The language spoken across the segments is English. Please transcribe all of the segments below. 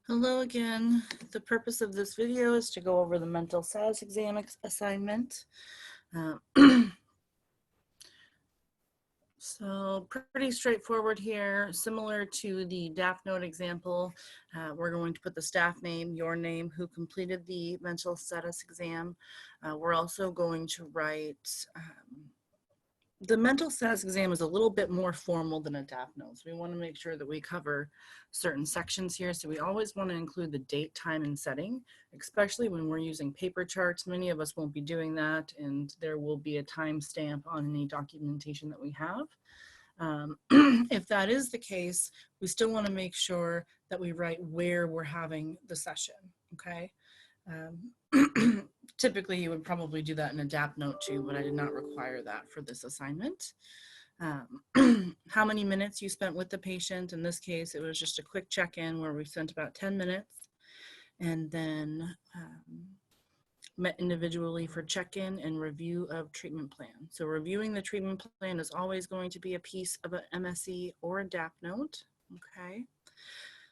Hello again. The purpose of this video is to go over the mental status exam assignment. So pretty straightforward here, similar to the DAP note example. We're going to put the staff name, your name, who completed the mental status exam. We're also going to write the mental status exam is a little bit more formal than a DAP note. So we want to make sure that we cover certain sections here. So we always want to include the date, time, and setting, especially when we're using paper charts. Many of us won't be doing that, and there will be a timestamp on any documentation that we have. If that is the case, we still want to make sure that we write where we're having the session, okay? Typically, you would probably do that in a DAP note too, but I did not require that for this assignment. How many minutes you spent with the patient. In this case, it was just a quick check-in where we spent about 10 minutes and then met individually for check-in and review of treatment plan. So reviewing the treatment plan is always going to be a piece of an MSE or a DAP note, okay?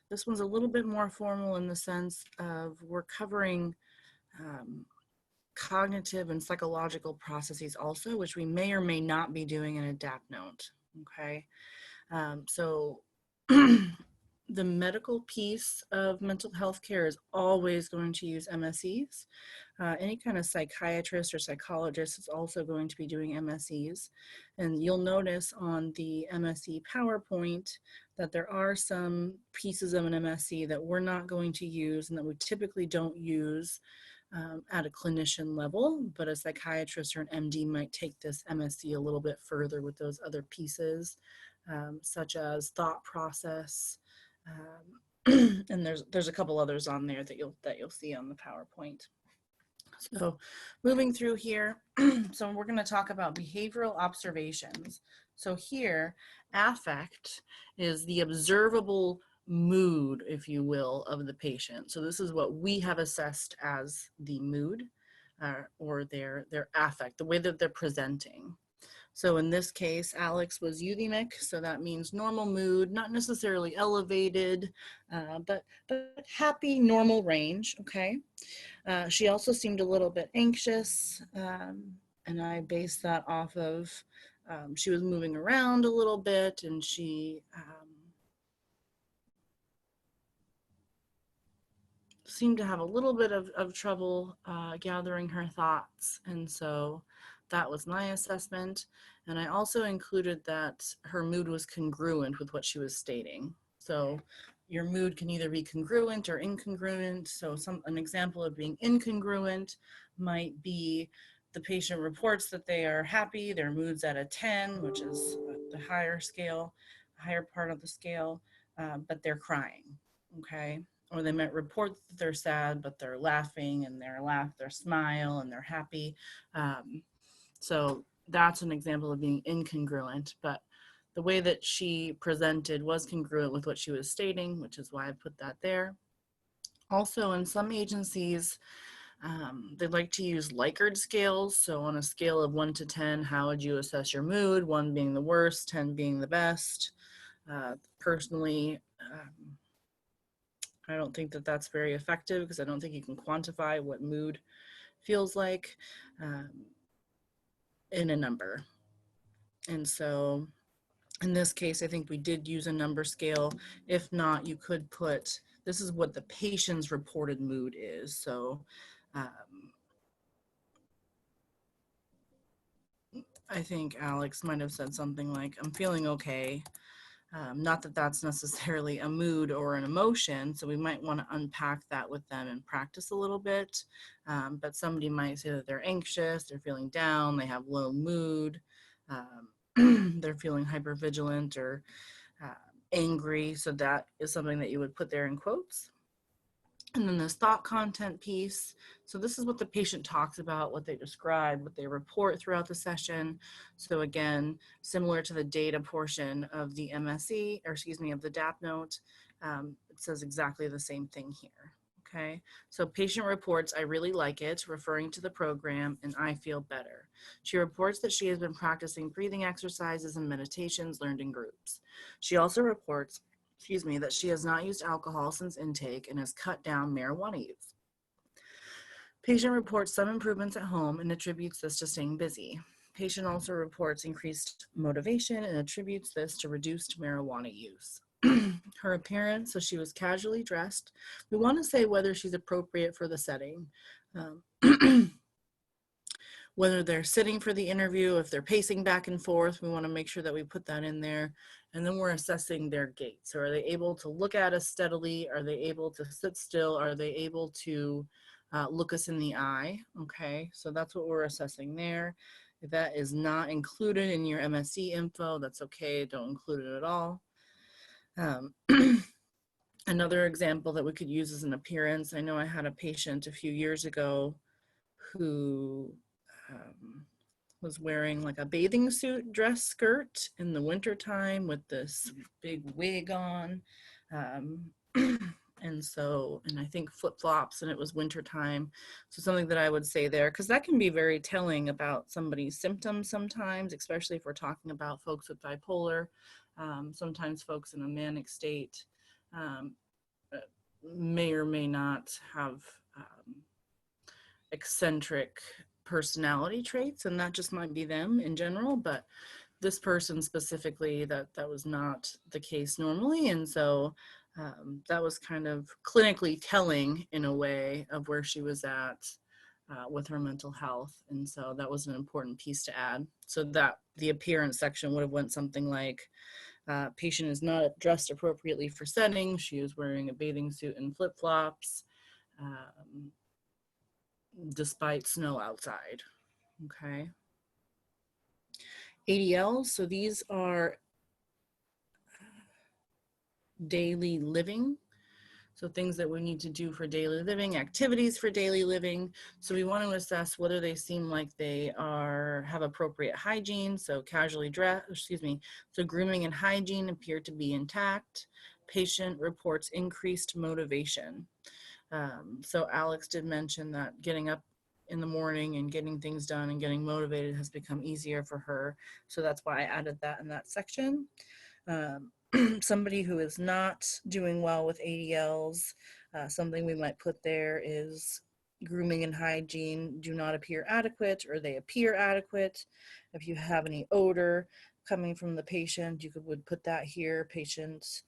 This one's a little bit more formal in the sense of we're covering cognitive and psychological processes also, which we may or may not be doing in a DAP note, okay? So the medical piece of mental health care is always going to use MSEs. Any kind of psychiatrist or psychologist is also going to be doing MSEs. And you'll notice on the MSE PowerPoint that there are some pieces of an MSE that we're not going to use and that we typically don't use at a clinician level, but a psychiatrist or an MD might take this MSE a little bit further with those other pieces, such as thought process, and there's a couple others on there that you'll see on the PowerPoint. So moving through here, so we're going to talk about behavioral observations. So here, affect is the observable mood, if you will, of the patient. So this is what we have assessed as the mood or their affect, the way that they're presenting. So in this case, Alex was euthymic, so that means normal mood, not necessarily elevated, but happy, normal range, okay? She also seemed a little bit anxious, and I based that off of she was moving around a little bit, and she seemed to have a little bit of trouble gathering her thoughts, and so that was my assessment. And I also included that her mood was congruent with what she was stating. So your mood can either be congruent or incongruent. So an example of being incongruent might be the patient reports that they are happy, their mood's at a 10, which is the higher scale, higher part of the scale, but they're crying, okay? Or they might report that they're sad, but they're laughing, and they're smile, and they're happy. So that's an example of being incongruent, but the way that she presented was congruent with what she was stating, which is why I put that there. Also, in some agencies, they like to use Likert scales. So on a scale of 1 to 10, how would you assess your mood? 1 being the worst, 10 being the best. Personally, I don't think that that's very effective because I don't think you can quantify what mood feels like in a number. And so in this case, I think we did use a number scale. If not, you could put, this is what the patient's reported mood is. So I think Alex might have said something like, I'm feeling okay. Not that that's necessarily a mood or an emotion, so we might want to unpack that with them and practice a little bit. But somebody might say that they're anxious, they're feeling down, they have low mood, they're feeling hypervigilant or angry. So that is something that you would put there in quotes. And then this thought content piece. So this is what the patient talks about, what they describe, what they report throughout the session. So again, similar to the data portion of the MSE, or excuse me, of the DAP note, it says exactly the same thing here. Okay, so patient reports, I really like it, referring to the program, and I feel better. She reports that she has been practicing breathing exercises and meditations learned in groups. She also reports excuse me, that she has not used alcohol since intake and has cut down marijuana use. Patient reports some improvements at home and attributes this to staying busy. Patient also reports increased motivation and attributes this to reduced marijuana use. Her appearance, so she was casually dressed. We want to say whether she's appropriate for the setting. Whether they're sitting for the interview, if they're pacing back and forth, we want to make sure that we put that in there. And then we're assessing their gait. So are they able to look at us steadily? Are they able to sit still? Are they able to look us in the eye? Okay, so that's what we're assessing there. If that is not included in your MSC info, that's okay, don't include it at all. Another example that we could use is an appearance. I know I had a patient a few years ago who was wearing like a bathing suit dress skirt in the wintertime with this big wig on. And I think flip-flops, and it was wintertime. So something that I would say there, because that can be very telling about somebody's symptoms sometimes, especially if we're talking about folks with bipolar. Sometimes folks in a manic state may or may not have eccentric personality traits, and that just might be them in general, but this person specifically, that was not the case normally. And so that was kind of clinically telling in a way of where she was at with her mental health. And so that was an important piece to add. So that the appearance section would have went something like, patient is not dressed appropriately for setting. She is wearing a bathing suit and flip-flops despite snow outside. Okay. ADLs, so these are daily living. So things that we need to do for daily living, activities for daily living. So we want to assess whether they seem like they have appropriate hygiene. So so grooming and hygiene appear to be intact. Patient reports increased motivation. So Alex did mention that getting up in the morning and getting things done and getting motivated has become easier for her. So that's why I added that in that section. Somebody who is not doing well with ADLs, something we might put there is grooming and hygiene do not appear adequate, or they appear adequate. If you have any odor coming from the patient, you would put that here. Patient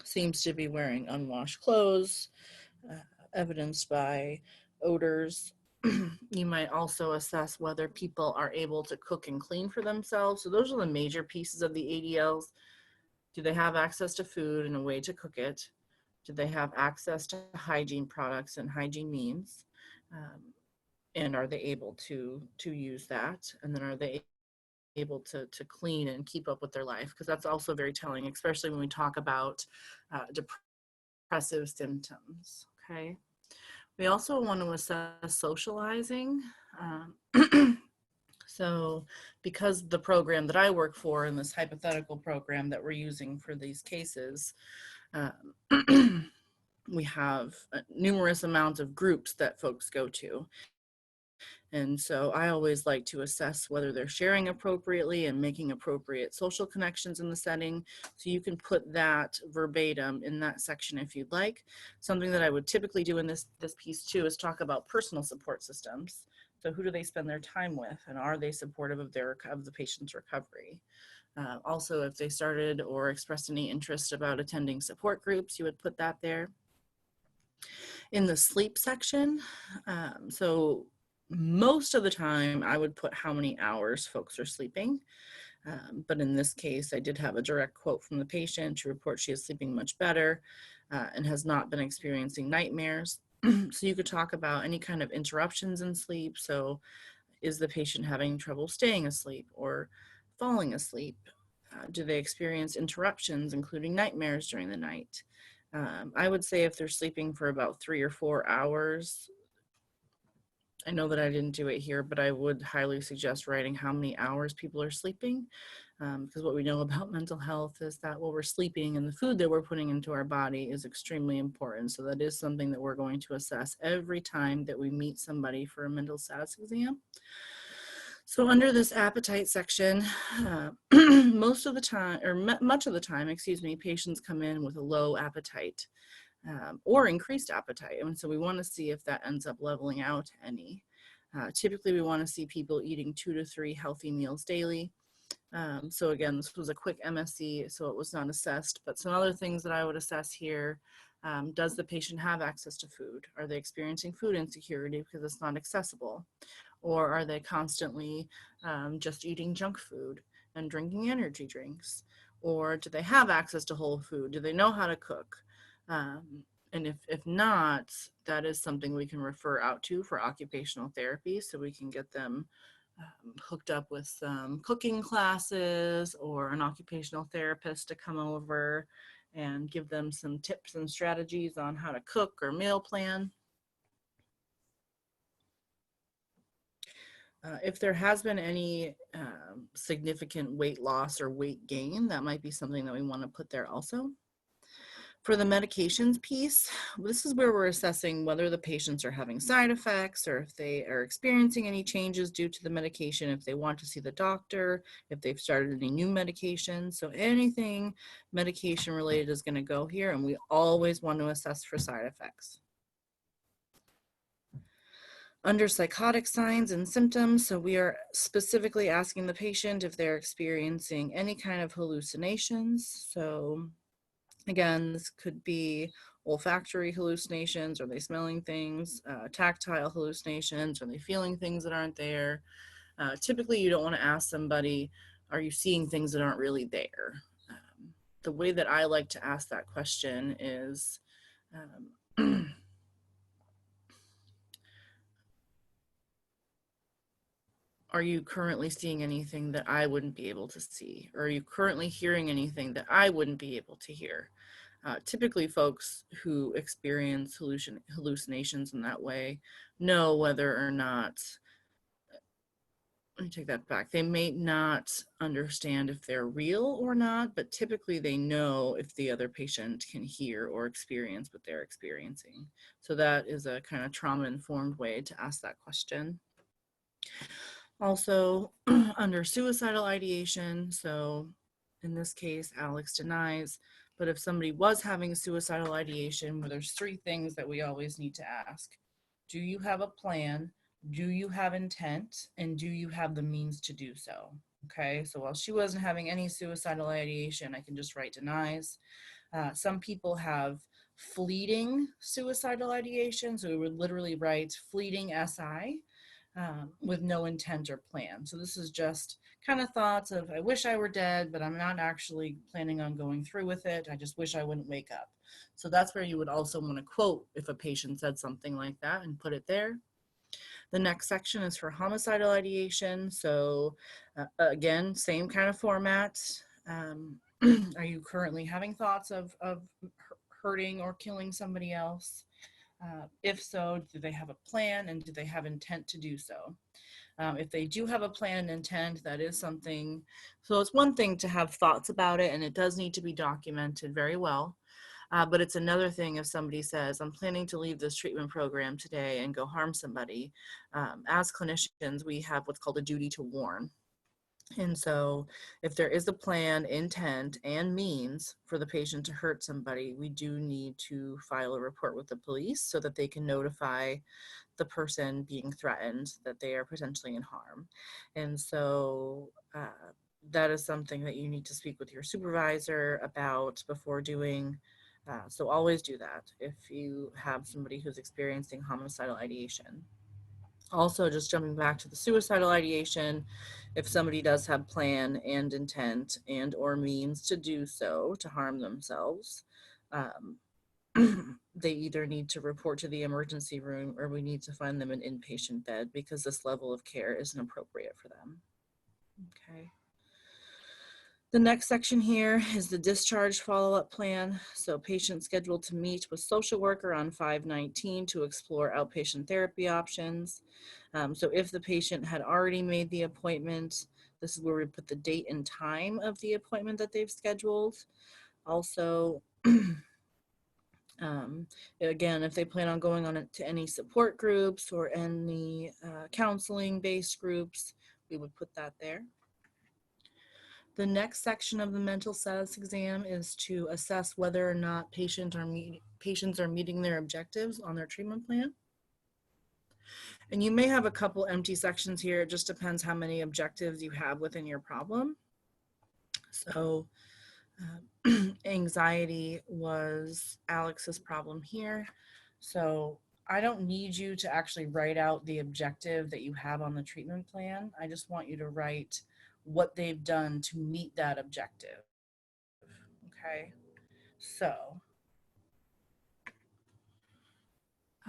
seems to be wearing unwashed clothes, evidenced by odors. You might also assess whether people are able to cook and clean for themselves. So those are the major pieces of the ADLs. Do they have access to food and a way to cook it? Do they have access to hygiene products and hygiene means? And are they able to use that? And then are they able to clean and keep up with their life? Because that's also very telling, especially when we talk about depressive symptoms. Okay. We also want to assess socializing. So because the program that I work for in this hypothetical program that we're using for these cases, we have numerous amounts of groups that folks go to. And so I always like to assess whether they're sharing appropriately and making appropriate social connections in the setting. So you can put that verbatim in that section if you'd like. Something that I would typically do in this piece too is talk about personal support systems. So who do they spend their time with, and are they supportive of the patient's recovery? Also, if they started or expressed any interest about attending support groups, you would put that there. In the sleep section, so most of the time I would put how many hours folks are sleeping. But in this case, I did have a direct quote from the patient to report she is sleeping much better and has not been experiencing nightmares. So you could talk about any kind of interruptions in sleep. So is the patient having trouble staying asleep or falling asleep? Do they experience interruptions, including nightmares during the night? I would say if they're sleeping for about 3 or 4 hours, I know that I didn't do it here, but I would highly suggest writing how many hours people are sleeping, because what we know about mental health is that what we're sleeping and the food that we're putting into our body is extremely important. So that is something that we're going to assess every time that we meet somebody for a mental status exam. So under this appetite section, most of the time, or much of the time, excuse me, patients come in with a low appetite or increased appetite. And so we want to see if that ends up leveling out any. Typically, we want to see people eating 2 to 3 healthy meals daily. So again, this was a quick MSC, so it was not assessed, but some other things that I would assess here. Does the patient have access to food? Are they experiencing food insecurity because it's not accessible? Or are they constantly just eating junk food and drinking energy drinks? Or do they have access to whole food? Do they know how to cook? And if not, that is something we can refer out to for occupational therapy, so we can get them hooked up with some cooking classes or an occupational therapist to come over and give them some tips and strategies on how to cook or meal plan. If there has been any significant weight loss or weight gain, that might be something that we want to put there also. For the medications piece, this is where we're assessing whether the patients are having side effects or if they are experiencing any changes due to the medication, if they want to see the doctor, if they've started any new medications. So anything medication related is going to go here, and we always want to assess for side effects. Under psychotic signs and symptoms, so we are specifically asking the patient if they're experiencing any kind of hallucinations. So again, this could be olfactory hallucinations. Are they smelling things? Tactile hallucinations. Are they feeling things that aren't there? Typically, you don't want to ask somebody, are you seeing things that aren't really there? The way that I like to ask that question is, are you currently seeing anything that I wouldn't be able to see? Or are you currently hearing anything that I wouldn't be able to hear? Typically, folks who experience hallucinations in that way know whether or not, let me take that back, they may not understand if they're real or not, but typically they know if the other patient can hear or experience what they're experiencing. So that is a kind of trauma-informed way to ask that question. Also, under suicidal ideation, so in this case, Alex denies, but if somebody was having a suicidal ideation, well, there's 3 things that we always need to ask. Do you have a plan? Do you have intent? And do you have the means to do so? Okay, so while she wasn't having any suicidal ideation, I can just write denies. Some people have fleeting suicidal ideation, so we would literally write fleeting SI. With no intent or plan. So this is just kind of thoughts of, I wish I were dead, but I'm not actually planning on going through with it. I just wish I wouldn't wake up. So that's where you would also want to quote if a patient said something like that and put it there. The next section is for homicidal ideation. So again, same kind of format. Are you currently having thoughts of hurting or killing somebody else? If so, do they have a plan and do they have intent to do so? If they do have a plan and intent, that is something. So it's one thing to have thoughts about it, and it does need to be documented very well. But it's another thing if somebody says, I'm planning to leave this treatment program today and go harm somebody. As clinicians, we have what's called a duty to warn. And so if there is a plan, intent, and means for the patient to hurt somebody, we do need to file a report with the police so that they can notify the person being threatened that they are potentially in harm. And so that is something that you need to speak with your supervisor about before doing. So always do that if you have somebody who's experiencing homicidal ideation. Also, just jumping back to the suicidal ideation, if somebody does have plan and intent and or means to do so to harm themselves, they either need to report to the emergency room or we need to find them an inpatient bed because this level of care isn't appropriate for them. Okay. The next section here is the discharge follow-up plan. So patient scheduled to meet with social worker on 5/19 to explore outpatient therapy options. So if the patient had already made the appointment, this is where we put the date and time of the appointment that they've scheduled. Also, again, if they plan on going on to any support groups or any counseling-based groups, we would put that there. The next section of the mental status exam is to assess whether or not patients are meeting their objectives on their treatment plan. And you may have a couple empty sections here. It just depends how many objectives you have within your problem. So anxiety was Alex's problem here. So I don't need you to actually write out the objective that you have on the treatment plan. I just want you to write what they've done to meet that objective. Okay, so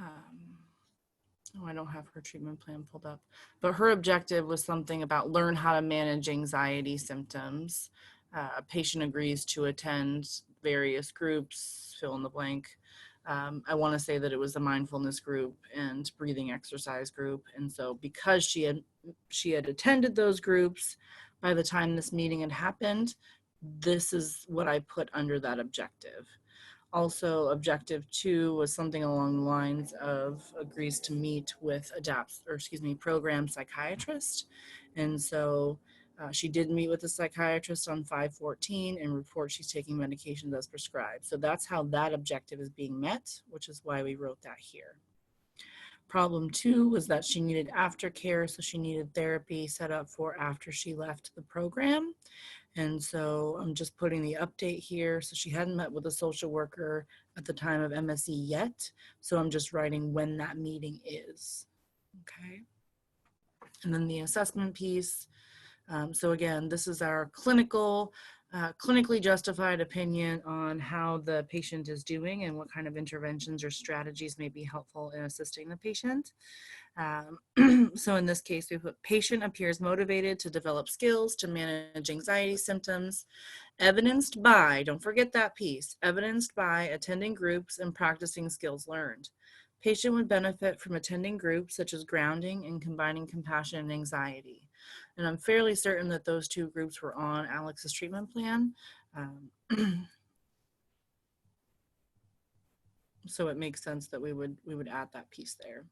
oh, I don't have her treatment plan pulled up, but her objective was something about learn how to manage anxiety symptoms. A patient agrees to attend various groups, fill in the blank. I want to say that it was a mindfulness group and breathing exercise group. And so because she had attended those groups, by the time this meeting had happened, this is what I put under that objective. Also, objective 2 was something along the lines of agrees to meet with program psychiatrist. And so she did meet with the psychiatrist on 5/14 and report she's taking medications as prescribed. So that's how that objective is being met, which is why we wrote that here. Problem 2 was that she needed aftercare, so she needed therapy set up for after she left the program. And so I'm just putting the update here. So she hadn't met with a social worker at the time of MSE yet. So I'm just writing when that meeting is. Okay. And then the assessment piece. So again, this is our clinically justified opinion on how the patient is doing and what kind of interventions or strategies may be helpful in assisting the patient. So in this case, we put patient appears motivated to develop skills to manage anxiety symptoms, evidenced by, don't forget that piece, evidenced by attending groups and practicing skills learned. Patient would benefit from attending groups such as grounding and combining compassion and anxiety. And I'm fairly certain that those two groups were on Alex's treatment plan. So it makes sense that we would add that piece there.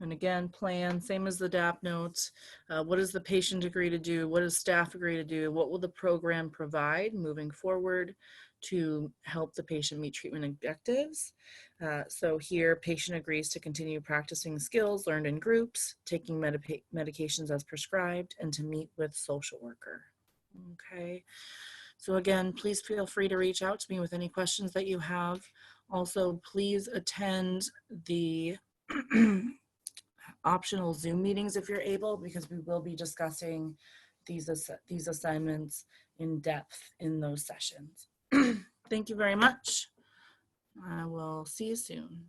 And again, plan, same as the DAP notes. What does the patient agree to do? What does staff agree to do? What will the program provide moving forward to help the patient meet treatment objectives? So here, patient agrees to continue practicing skills learned in groups, taking medications as prescribed, and to meet with social worker. Okay. So again, please feel free to reach out to me with any questions that you have. Also, please attend the optional Zoom meetings if you're able, because we will be discussing these assignments in depth in those sessions. Thank you very much. I will see you soon.